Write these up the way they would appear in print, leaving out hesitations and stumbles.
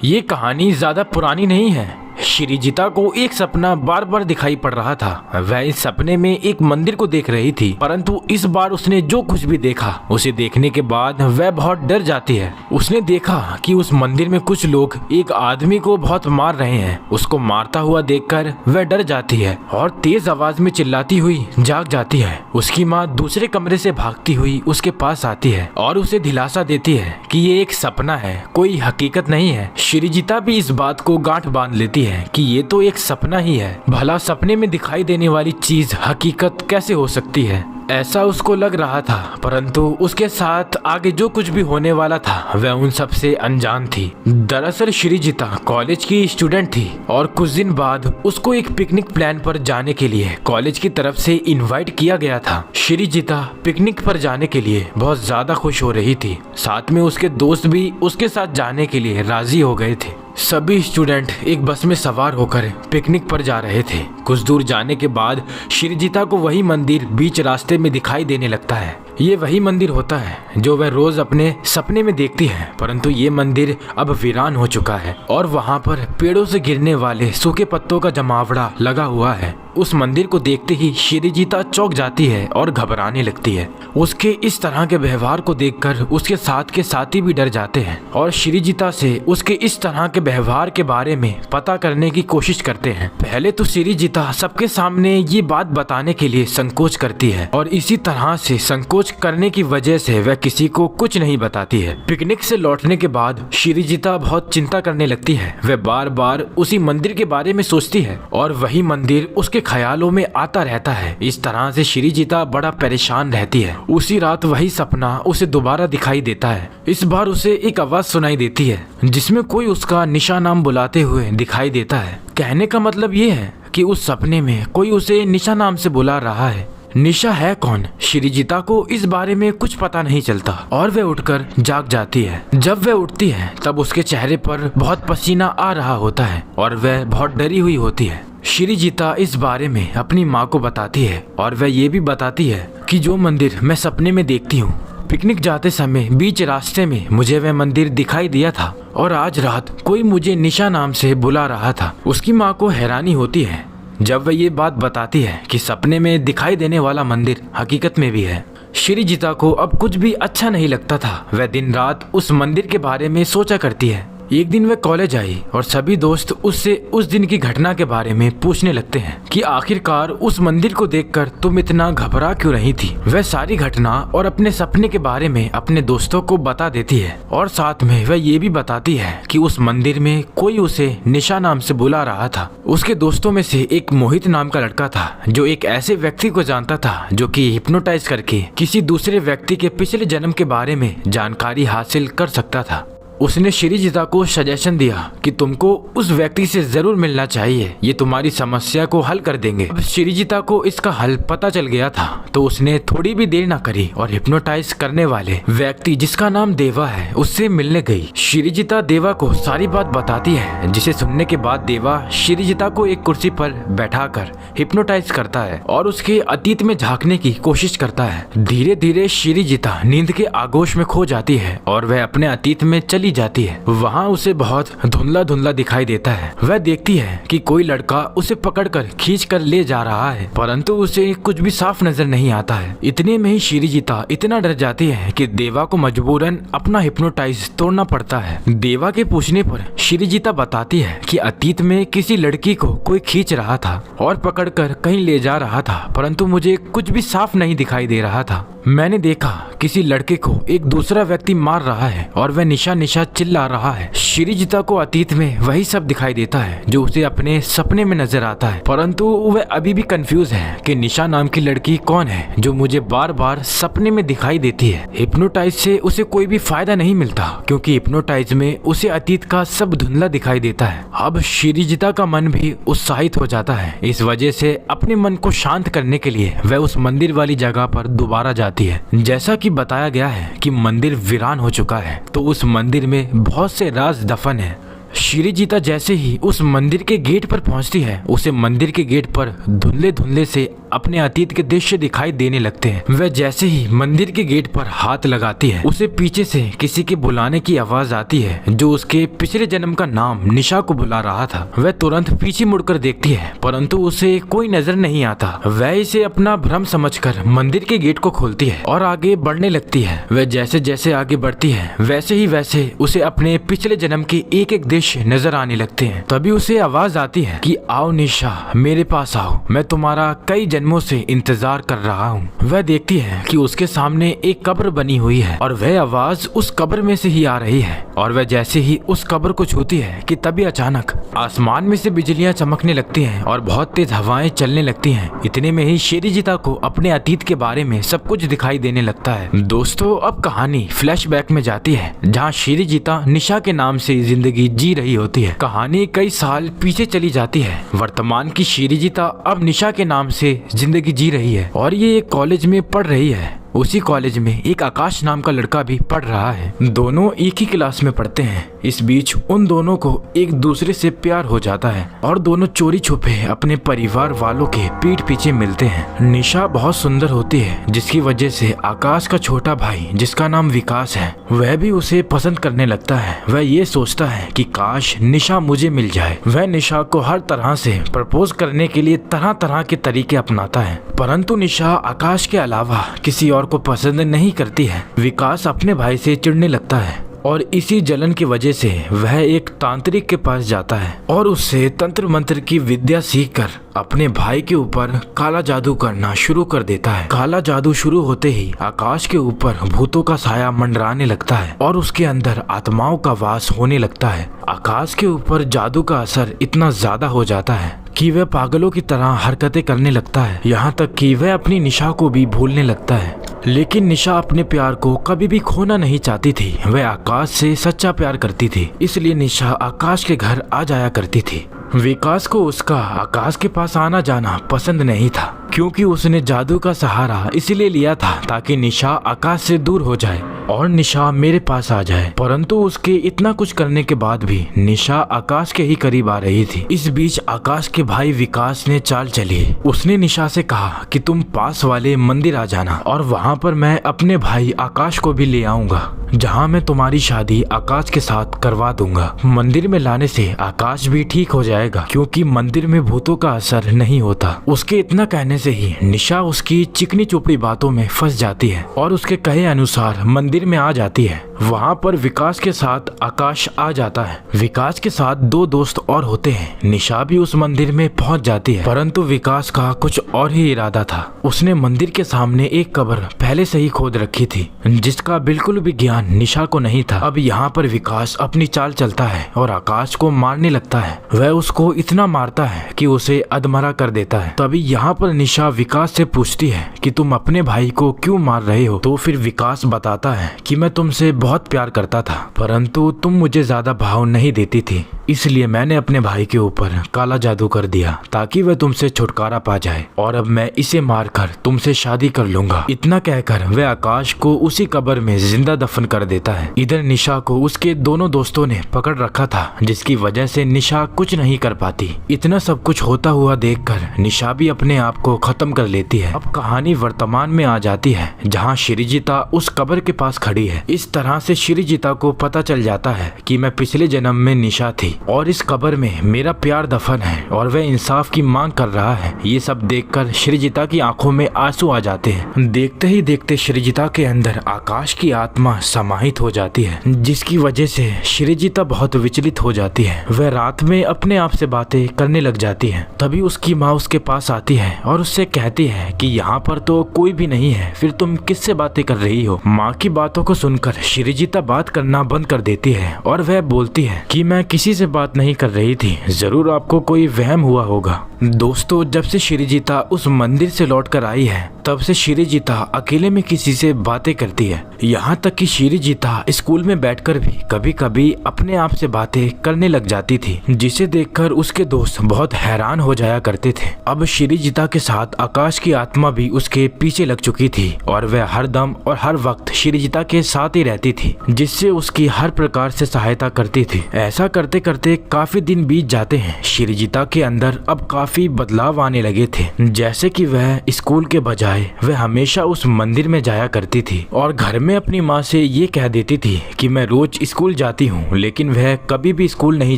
ये कहानी ज्यादा पुरानी नहीं है। श्रीजिता को एक सपना बार बार दिखाई पड़ रहा था। वह इस सपने में एक मंदिर को देख रही थी, परंतु इस बार उसने जो कुछ भी देखा उसे देखने के बाद वह बहुत डर जाती है। उसने देखा कि उस मंदिर में कुछ लोग एक आदमी को बहुत मार रहे हैं। उसको मारता हुआ देखकर वह डर जाती है और तेज आवाज में चिल्लाती हुई जाग जाती है। उसकी माँ दूसरे कमरे से भागती हुई उसके पास आती है और उसे दिलासा देती है कि ये एक सपना है, कोई हकीकत नहीं है। श्रीजिता भी इस बात को गांठ बांध लेती है कि ये तो एक सपना ही है। भला सपने में दिखाई देने वाली चीज हकीकत कैसे हो सकती है, ऐसा उसको लग रहा था। परंतु उसके साथ आगे जो कुछ भी होने वाला था वह उन सब से अनजान थी। दरअसल श्रीजिता कॉलेज की स्टूडेंट थी और कुछ दिन बाद उसको एक पिकनिक प्लान पर जाने के लिए कॉलेज की तरफ से इनवाइट किया गया था। श्रीजिता पिकनिक पर जाने के लिए बहुत ज्यादा खुश हो रही थी। साथ में उसके दोस्त भी उसके साथ जाने के लिए राजी हो गए थे। सभी स्टूडेंट एक बस में सवार होकर पिकनिक पर जा रहे थे। कुछ दूर जाने के बाद श्रीजिता को वही मंदिर बीच रास्ते में दिखाई देने लगता है। ये वही मंदिर होता है जो वह रोज अपने सपने में देखती है, परंतु ये मंदिर अब वीरान हो चुका है और वहाँ पर पेड़ों से गिरने वाले सूखे पत्तों का जमावड़ा लगा हुआ है। उस मंदिर को देखते ही श्रीजिता चौंक जाती है और घबराने लगती है। उसके इस तरह के व्यवहार को देखकर उसके साथ के साथी भी डर जाते हैं और श्रीजिता से उसके इस तरह के व्यवहार के बारे में पता करने की कोशिश करते हैं। पहले तो श्रीजिता सबके सामने ये बात बताने के लिए संकोच करती है और इसी तरह से संकोच करने की वजह से वह किसी को कुछ नहीं बताती है। पिकनिक से लौटने के बाद श्रीजिता बहुत चिंता करने लगती है। वह बार बार उसी मंदिर के बारे में सोचती है और वही मंदिर उसके ख्यालों में आता रहता है। इस तरह से श्रीजिता बड़ा परेशान रहती है। उसी रात वही सपना उसे दोबारा दिखाई देता है। इस बार उसे एक आवाज सुनाई देती है जिसमें कोई उसका निशा नाम बुलाते हुए दिखाई देता है। कहने का मतलब ये है कि उस सपने में कोई उसे निशा नाम से बुला रहा है। निशा है कौन? श्रीजिता को इस बारे में कुछ पता नहीं चलता और वह उठकर जाग जाती है। जब वह उठती है तब उसके चेहरे पर बहुत पसीना आ रहा होता है और वह बहुत डरी हुई होती है। श्रीजिता इस बारे में अपनी माँ को बताती है और वह ये भी बताती है कि जो मंदिर मैं सपने में देखती हूँ, पिकनिक जाते समय बीच रास्ते में मुझे वह मंदिर दिखाई दिया था और आज रात कोई मुझे निशा नाम से बुला रहा था। उसकी माँ को हैरानी होती है जब वह ये बात बताती है कि सपने में दिखाई देने वाला मंदिर हकीकत में भी है। श्रीजिता को अब कुछ भी अच्छा नहीं लगता था। वह दिन रात उस मंदिर के बारे में सोचा करती है। एक दिन वह कॉलेज आई और सभी दोस्त उससे उस दिन की घटना के बारे में पूछने लगते हैं कि आखिरकार उस मंदिर को देखकर तुम इतना घबरा क्यों रही थी। वह सारी घटना और अपने सपने के बारे में अपने दोस्तों को बता देती है और साथ में वह ये भी बताती है कि उस मंदिर में कोई उसे निशा नाम से बुला रहा था। उसके दोस्तों में से एक मोहित नाम का लड़का था जो एक ऐसे व्यक्ति को जानता था जो कि हिप्नोटाइज करके किसी दूसरे व्यक्ति के पिछले जन्म के बारे में जानकारी हासिल कर सकता था। उसने श्रीजिता को सजेशन दिया कि तुमको उस व्यक्ति से जरूर मिलना चाहिए, ये तुम्हारी समस्या को हल कर देंगे। अब श्रीजिता को इसका हल पता चल गया था तो उसने थोड़ी भी देर न करी और हिप्नोटाइज करने वाले व्यक्ति जिसका नाम देवा है उससे मिलने गई। श्रीजिता देवा को सारी बात बताती है, जिसे सुनने के बाद देवा श्रीजिता को एक कुर्सी पर बैठाकर हिप्नोटाइज करता है और उसके अतीत में झांकने की कोशिश करता है। धीरे धीरे श्रीजिता नींद के आगोश में खो जाती है और वह अपने अतीत में चली जाती है। वहाँ उसे बहुत धुंधला धुंधला दिखाई देता है। वह देखती है कि कोई लड़का उसे पकड़कर खींचकर ले जा रहा है, परंतु उसे कुछ भी साफ नजर नहीं आता है। इतने में ही श्रीजिता इतना डर जाती है कि देवा को मजबूरन अपना हिप्नोटाइज तोड़ना पड़ता है। देवा के पूछने पर श्रीजिता बताती है कि अतीत में किसी लड़की को कोई खींच रहा था और पकड़कर कहीं ले जा रहा था, परंतु मुझे कुछ भी साफ नहीं दिखाई दे रहा था। मैंने देखा किसी लड़के को एक दूसरा व्यक्ति मार रहा है और वह निशा निशा चिल्ला रहा है। श्रीजिता को अतीत में वही सब दिखाई देता है जो उसे अपने सपने में नजर आता है, परंतु वह अभी भी कंफ्यूज है कि निशा नाम की लड़की कौन है जो मुझे बार बार सपने में दिखाई देती है। हिप्नोटाइज से उसे कोई भी फायदा नहीं मिलता क्योंकि हिप्नोटाइज में उसे अतीत का सब धुंधला दिखाई देता है। अब श्रीजिता का मन भी उत्साहित हो जाता है। इस वजह से अपने मन को शांत करने के लिए वह उस मंदिर वाली जगह पर दोबारा जाती है। जैसा कि बताया गया है कि मंदिर वीरान हो चुका है तो उस मंदिर में बहुत से राज दफन है। श्रीजिता जैसे ही उस मंदिर के गेट पर पहुंचती है, उसे मंदिर के गेट पर धुंधले धुंधले से अपने अतीत के दृश्य दिखाई देने लगते हैं। वह जैसे ही मंदिर के गेट पर हाथ लगाती है, उसे पीछे से किसी के बुलाने की आवाज आती है जो उसके पिछले जन्म का नाम निशा को बुला रहा था। वह तुरंत पीछे मुड़कर देखती है, परंतु उसे कोई नजर नहीं आता। वह इसे अपना भ्रम समझकर मंदिर के गेट को खोलती है और आगे बढ़ने लगती है। वह जैसे जैसे आगे बढ़ती है, वैसे ही वैसे उसे अपने पिछले जन्म के एक एक दृश्य नजर आने लगते हैं। तभी उसे आवाज आती है कि आओ निशा, मेरे पास आओ, मैं तुम्हारा कई जन्मों से इंतजार कर रहा हूँ। वह देखती है कि उसके सामने एक कब्र बनी हुई है और वह आवाज उस कब्र में से ही आ रही है। और वह जैसे ही उस कब्र को छूती है कि तभी अचानक आसमान में से बिजलियां चमकने लगती हैं और बहुत तेज हवाएं चलने लगती हैं। इतने में ही शिरीजिता को अपने अतीत के बारे में सब कुछ दिखाई देने लगता है। दोस्तों, अब कहानी फ्लैशबैक में जाती है जहाँ शिरीजिता निशा के नाम से जिंदगी जी रही होती है। कहानी कई साल पीछे चली जाती है। वर्तमान की शिरीजिता अब निशा के नाम से जिंदगी जी रही है और ये एक कॉलेज में पढ़ रही है। उसी कॉलेज में एक आकाश नाम का लड़का भी पढ़ रहा है। दोनों एक ही क्लास में पढ़ते हैं। इस बीच उन दोनों को एक दूसरे से प्यार हो जाता है और दोनों चोरी छुपे अपने परिवार वालों के पीठ पीछे मिलते हैं। निशा बहुत सुंदर होती है, जिसकी वजह से आकाश का छोटा भाई, जिसका नाम विकास है, वह भी उसे पसंद करने लगता है। वह ये सोचता है कि काश निशा मुझे मिल जाए। वह निशा को हर तरह से प्रपोज करने के लिए तरह तरह के तरीके अपनाता है, परंतु निशा आकाश के अलावा किसी और को पसंद नहीं करती है। विकास अपने भाई से चिढ़ने लगता है और इसी जलन की वजह से वह एक तांत्रिक के पास जाता है और उससे तंत्र मंत्र की विद्या सीखकर अपने भाई के ऊपर काला जादू करना शुरू कर देता है। काला जादू शुरू होते ही आकाश के ऊपर भूतों का साया मंडराने लगता है और उसके अंदर आत्माओं का वास होने लगता है। आकाश के ऊपर जादू का असर इतना ज्यादा हो जाता है कि वह पागलों की तरह हरकतें करने लगता है, यहाँ तक कि वह अपनी निशा को भी भूलने लगता है। लेकिन निशा अपने प्यार को कभी भी खोना नहीं चाहती थी। वह आकाश से सच्चा प्यार करती थी, इसलिए निशा आकाश के घर आ जाया करती थी। विकास को उसका आकाश के पास आना जाना पसंद नहीं था, क्योंकि उसने जादू का सहारा इसलिए लिया था ताकि निशा आकाश से दूर हो जाए और निशा मेरे पास आ जाए। परंतु उसके इतना कुछ करने के बाद भी निशा आकाश के ही करीब आ रही थी। इस बीच आकाश के भाई विकास ने चाल चली। उसने निशा से कहा कि तुम पास वाले मंदिर आ जाना और वहाँ पर मैं अपने भाई आकाश को भी ले आऊंगा, जहाँ मैं तुम्हारी शादी आकाश के साथ करवा दूंगा। मंदिर में लाने से आकाश भी ठीक हो जाएगा, क्योंकि मंदिर में भूतों का असर नहीं होता। उसके इतना कहने से ही निशा उसकी चिकनी चुपड़ी बातों में फंस जाती है और उसके कहे अनुसार मंदिर में आ जाती है। वहाँ पर विकास के साथ आकाश आ जाता है। विकास के साथ दो दोस्त और होते हैं। निशा भी उस मंदिर में पहुँच जाती है, परंतु विकास का कुछ और ही इरादा था। उसने मंदिर के सामने एक कब्र पहले से ही खोद रखी थी, जिसका बिल्कुल भी ज्ञान निशा को नहीं था। अब यहाँ पर विकास अपनी चाल चलता है और आकाश को मारने लगता है। वह उसको इतना मारता है कि उसे अधमरा कर देता है। तभी यहाँ पर निशा विकास से पूछती है कि तुम अपने भाई को क्यों मार रहे हो? तो फिर विकास बताता है कि मैं तुमसे बहुत प्यार करता था, परंतु तुम मुझे ज्यादा भाव नहीं देती थी, इसलिए मैंने अपने भाई के ऊपर काला जादू कर दिया ताकि वह तुमसे छुटकारा पा जाए, और अब मैं इसे मारकर तुमसे शादी कर लूंगा। इतना कहकर वह आकाश को उसी कब्र में जिंदा दफन कर देता है। इधर निशा को उसके दोनों दोस्तों ने पकड़ रखा था, जिसकी वजह से निशा कुछ नहीं कर पाती। इतना सब कुछ होता हुआ देखकर निशा भी अपने आप को खत्म कर लेती है। अब कहानी वर्तमान में आ जाती है, जहाँ शिरीजिता उस कब्र के पास खड़ी है। इस तरह से शिरीजिता को पता चल जाता है कि मैं पिछले जन्म में निशा थी और इस कब्र में मेरा प्यार दफन है और वह इंसाफ की मांग कर रहा है। ये सब देखकर शिरीजिता की आंखों में आंसू आ जाते हैं। देखते ही देखते शिरीजिता के अंदर आकाश की आत्मा समाहित हो जाती है, जिसकी वजह से शिरीजिता बहुत विचलित हो जाती है। वह रात में अपने आप से बातें करने लग जाती है। तभी उसकी माँ उसके पास आती है और उससे कहती है कि यहाँ पर तो कोई भी नहीं है, फिर तुम किससे बातें कर रही हो? माँ की बातों को सुनकर शिरीजिता बात करना बंद कर देती है और वह बोलती है कि मैं किसी से बात नहीं कर रही थी, जरूर आपको कोई वहम हुआ होगा। दोस्तों, जब से शिरीजिता उस मंदिर से लौट कर आई है, तब से शिरीजिता अकेले में किसी से बातें करती है। यहाँ तक कि शिरीजिता स्कूल में बैठकर भी कभी कभी अपने आप से बातें करने लग जाती थी, जिसे देखकर उसके दोस्त बहुत हैरान हो जाया करते थे। अब शिरीजिता के साथ आकाश की आत्मा भी उसके पीछे लग चुकी थी और वह हर दम और हर वक्त शिरीजिता के साथ ही रहती थी, जिससे उसकी हर प्रकार से सहायता करती थी। ऐसा करते करते काफी दिन बीत जाते हैं। शिरीजिता के अंदर अब काफी काफी बदलाव आने लगे थे। जैसे कि वह स्कूल के बजाय वह हमेशा उस मंदिर में जाया करती थी और घर में अपनी माँ से ये कह देती थी कि मैं रोज स्कूल जाती हूँ, लेकिन वह कभी भी स्कूल नहीं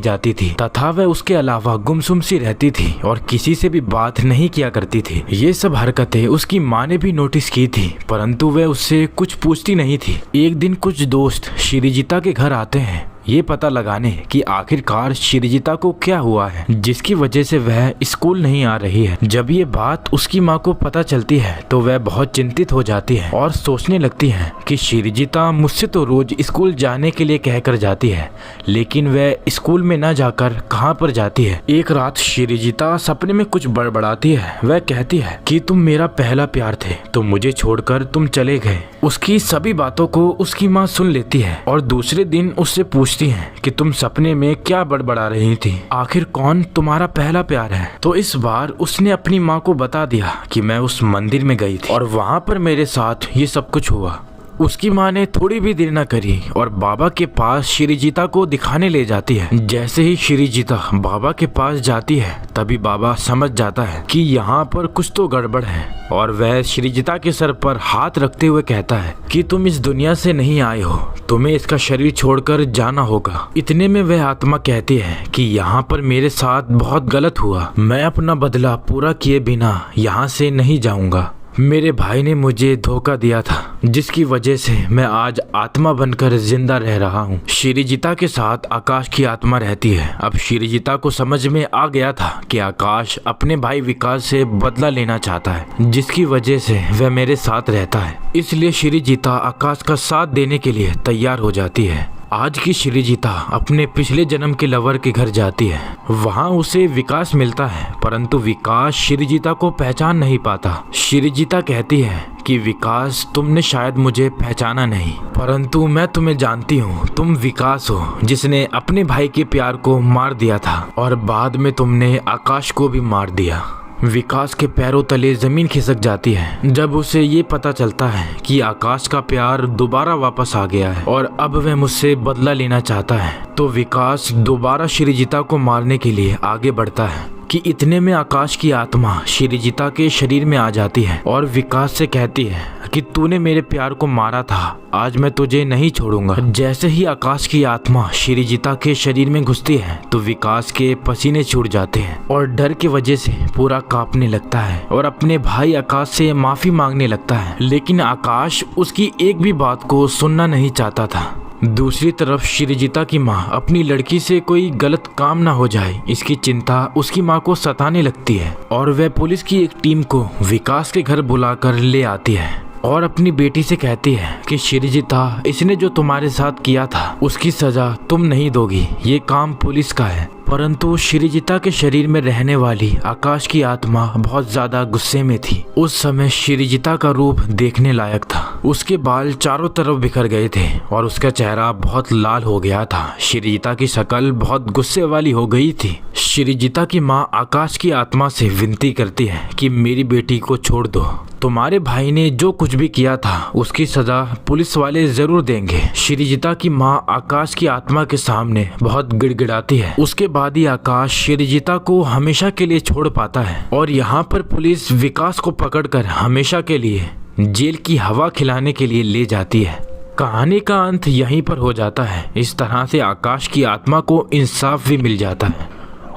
जाती थी तथा वह उसके अलावा गुमसुम सी रहती थी और किसी से भी बात नहीं किया करती थी। ये सब हरकतें उसकी माँ ने भी नोटिस की थी, परंतु वह उससे कुछ पूछती नहीं थी। एक दिन कुछ दोस्त श्रीजिता के घर आते हैं ये पता लगाने कि आखिरकार श्रीजिता को क्या हुआ है जिसकी वजह से वह स्कूल नहीं आ रही है। जब ये बात उसकी माँ को पता चलती है तो वह बहुत चिंतित हो जाती है और सोचने लगती है कि श्रीजिता मुझसे तो रोज स्कूल जाने के लिए कहकर जाती है, लेकिन वह स्कूल में न जाकर कहाँ पर जाती है। एक रात श्रीजिता सपने में कुछ बड़बड़ाती है। वह कहती है कि तुम मेरा पहला प्यार थे, तो मुझे छोड़कर तुम चले गए। उसकी सभी बातों को उसकी माँ सुन लेती है और दूसरे दिन उससे पूछती है कि तुम सपने में क्या बड़बड़ा रही थी, आखिर कौन तुम्हारा पहला प्यार है। तो इस बार उसने अपनी माँ को बता दिया कि मैं उस मंदिर में गई थी और वहाँ पर मेरे साथ ये सब कुछ हुआ। उसकी माँ ने थोड़ी भी देर न करी और बाबा के पास श्रीजिता को दिखाने ले जाती है। जैसे ही श्रीजिता बाबा के पास जाती है तभी बाबा समझ जाता है कि यहाँ पर कुछ तो गड़बड़ है और वह श्रीजिता के सर पर हाथ रखते हुए कहता है कि तुम इस दुनिया से नहीं आए हो, तुम्हें इसका शरीर छोड़कर जाना होगा। इतने में वह आत्मा कहती है कि यहाँ पर मेरे साथ बहुत गलत हुआ, मैं अपना बदला पूरा किए बिना यहाँ से नहीं जाऊँगा। मेरे भाई ने मुझे धोखा दिया था जिसकी वजह से मैं आज आत्मा बनकर जिंदा रह रहा हूँ। श्रीजिता के साथ आकाश की आत्मा रहती है। अब श्रीजिता को समझ में आ गया था कि आकाश अपने भाई विकास से बदला लेना चाहता है, जिसकी वजह से वह मेरे साथ रहता है। इसलिए श्रीजिता आकाश का साथ देने के लिए तैयार हो जाती है। आज की श्रीजिता अपने पिछले जन्म के लवर के घर जाती है। वहाँ उसे विकास मिलता है, परंतु विकास श्रीजिता को पहचान नहीं पाता। श्रीजिता कहती है कि विकास, तुमने शायद मुझे पहचाना नहीं, परंतु मैं तुम्हें जानती हूँ। तुम विकास हो जिसने अपने भाई के प्यार को मार दिया था और बाद में तुमने आकाश को भी मार दिया। विकास के पैरों तले जमीन खिसक जाती है जब उसे ये पता चलता है कि आकाश का प्यार दोबारा वापस आ गया है और अब वह मुझसे बदला लेना चाहता है। तो विकास दोबारा श्रीजिता को मारने के लिए आगे बढ़ता है कि इतने में आकाश की आत्मा श्रीजिता के शरीर में आ जाती है और विकास से कहती है कि तूने मेरे प्यार को मारा था, आज मैं तुझे नहीं छोड़ूंगा। जैसे ही आकाश की आत्मा श्रीजिता के शरीर में घुसती है तो विकास के पसीने छूट जाते हैं और डर की वजह से पूरा कांपने लगता है और अपने भाई आकाश से माफी मांगने लगता है, लेकिन आकाश उसकी एक भी बात को सुनना नहीं चाहता था। दूसरी तरफ श्रीजिता की माँ अपनी लड़की से कोई गलत काम ना हो जाए, इसकी चिंता उसकी माँ को सताने लगती है और वह पुलिस की एक टीम को विकास के घर बुलाकर ले आती है और अपनी बेटी से कहती है कि श्रीजिता, इसने जो तुम्हारे साथ किया था उसकी सजा तुम नहीं दोगी, ये काम पुलिस का है। परंतु श्रीजिता के शरीर में रहने वाली आकाश की आत्मा बहुत ज्यादा गुस्से में थी। उस समय श्रीजिता का रूप देखने लायक था। उसके बाल चारों तरफ बिखर गए थे और उसका चेहरा बहुत लाल हो गया था। श्रीजिता की शक्ल बहुत गुस्से वाली हो गई थी। श्रीजिता की माँ आकाश की आत्मा से विनती करती है कि मेरी बेटी को छोड़ दो, तुम्हारे भाई ने जो कुछ भी किया था उसकी सजा पुलिस वाले जरूर देंगे। श्रीजिता की माँ आकाश की आत्मा के सामने बहुत गिड़गिड़ाती है। उसके बाद ही आकाश श्रीजिता को हमेशा के लिए छोड़ पाता है और यहाँ पर पुलिस विकास को पकड़कर हमेशा के लिए जेल की हवा खिलाने के लिए ले जाती है। कहानी का अंत यहीं पर हो जाता है। इस तरह से आकाश की आत्मा को इंसाफ भी मिल जाता है।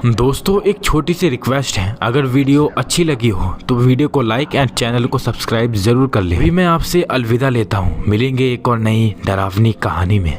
दोस्तों, एक छोटी सी रिक्वेस्ट है, अगर वीडियो अच्छी लगी हो तो वीडियो को लाइक एंड चैनल को सब्सक्राइब जरूर कर ले। अभी मैं आपसे अलविदा लेता हूँ, मिलेंगे एक और नई डरावनी कहानी में।